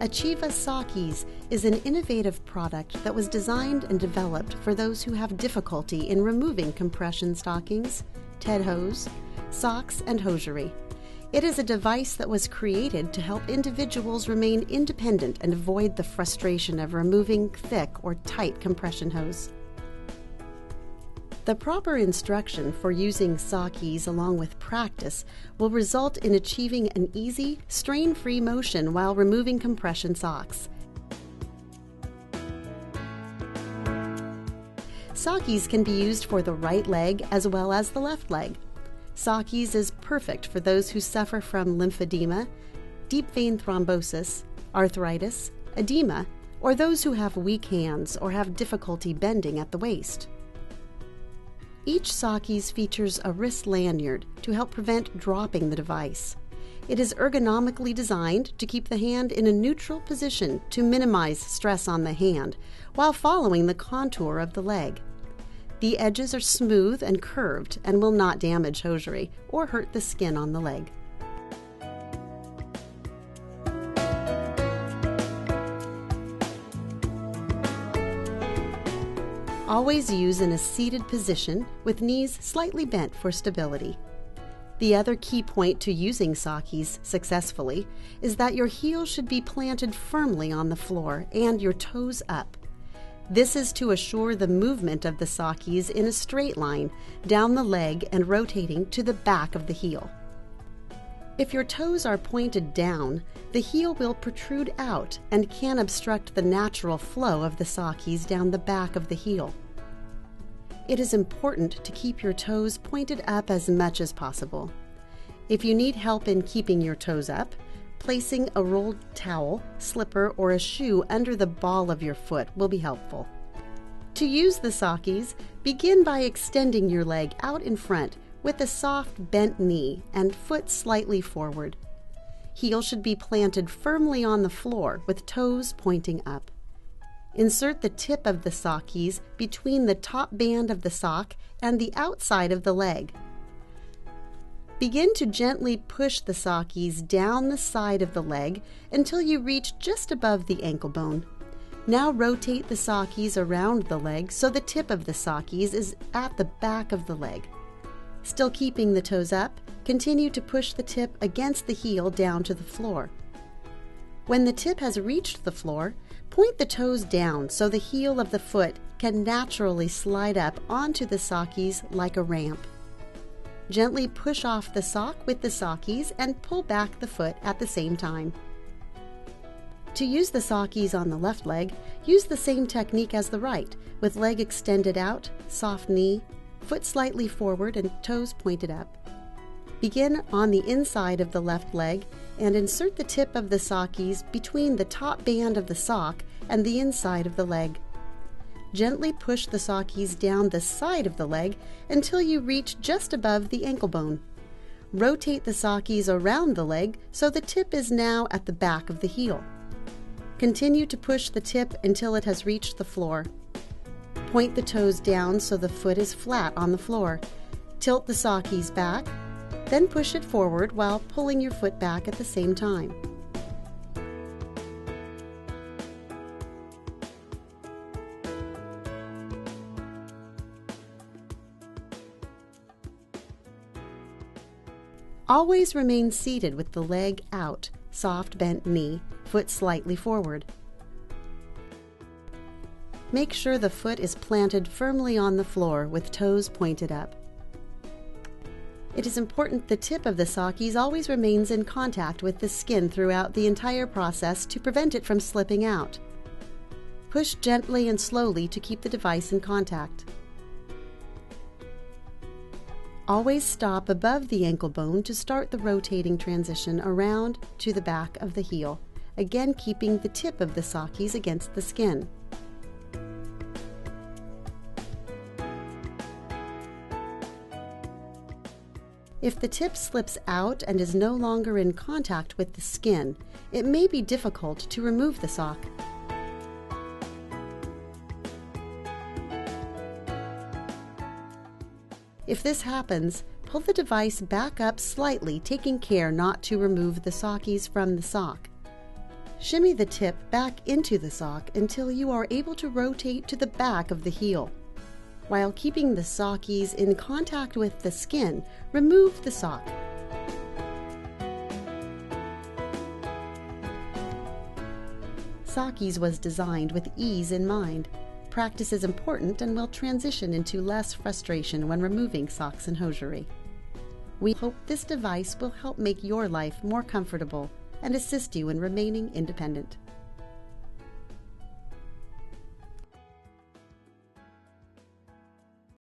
Achieva Sock-eez is an innovative product that was designed and developed for those who have difficulty in removing compression stockings, Ted hose, socks, and hosiery. It is a device that was created to help individuals remain independent and avoid the frustration of removing thick or tight compression hose. The proper instruction for using Sock-eez along with practice will result in achieving an easy, strain-free motion while removing compression socks. Sock-eez can be used for the right leg as well as the left leg. Sock-eez is perfect for those who suffer from lymphedema, deep vein thrombosis, arthritis, edema, or those who have weak hands or have difficulty bending at the waist. Each Sock-eez features a wrist lanyard to help prevent dropping the device. It is ergonomically designed to keep the hand in a neutral position to minimize stress on the hand while following the contour of the leg. The edges are smooth and curved and will not damage hosiery or hurt the skin on the leg. Always use in a seated position with knees slightly bent for stability. The other key point to using Sock-eez successfully is that your heel should be planted firmly on the floor and your toes up. This is to assure the movement of the Sock-eez in a straight line down the leg and rotating to the back of the heel. If your toes are pointed down, the heel will protrude out and can obstruct the natural flow of the Sock-eez down the back of the heel. It is important to keep your toes pointed up as much as possible. If you need help in keeping your toes up, placing a rolled towel, slipper, or a shoe under the ball of your foot will be helpful. To use the Sock-eez, begin by extending your leg out in front with a soft bent knee and foot slightly forward. Heel should be planted firmly on the floor with toes pointing up. Insert the tip of the Sock-eez between the top band of the sock and the outside of the leg. Begin to gently push the Sock-eez down the side of the leg until you reach just above the ankle bone. Now rotate the Sock-eez around the leg so the tip of the Sock-eez is at the back of the leg. Still keeping the toes up, continue to push the tip against the heel down to the floor. When the tip has reached the floor, point the toes down so the heel of the foot can naturally slide up onto the Sock-eez like a ramp. Gently push off the sock with the Sock-eez and pull back the foot at the same time. To use the Sock-eez on the left leg, use the same technique as the right, with leg extended out, soft knee, foot slightly forward and toes pointed up. Begin on the inside of the left leg and insert the tip of the Sock-eez between the top band of the sock and the inside of the leg. Gently push the Sock-eez down the side of the leg until you reach just above the ankle bone. Rotate the Sock-eez around the leg so the tip is now at the back of the heel. Continue to push the tip until it has reached the floor. Point the toes down so the foot is flat on the floor. Tilt the Sock-eez back, then push it forward while pulling your foot back at the same time. Always remain seated with the leg out, soft bent knee, foot slightly forward. Make sure the foot is planted firmly on the floor with toes pointed up. It is important the tip of the Sock-eez always remains in contact with the skin throughout the entire process to prevent it from slipping out. Push gently and slowly to keep the device in contact. Always stop above the ankle bone to start the rotating transition around to the back of the heel, again keeping the tip of the Sock-eez against the skin. If the tip slips out and is no longer in contact with the skin, it may be difficult to remove the sock. If this happens, pull the device back up slightly, taking care not to remove the Sock-eez from the sock. Shimmy the tip back into the sock until you are able to rotate to the back of the heel. While keeping the Sock-eez in contact with the skin, remove the sock. Sock-eez was designed with ease in mind. Practice is important and will transition into less frustration when removing socks and hosiery. We hope this device will help make your life more comfortable and assist you in remaining independent.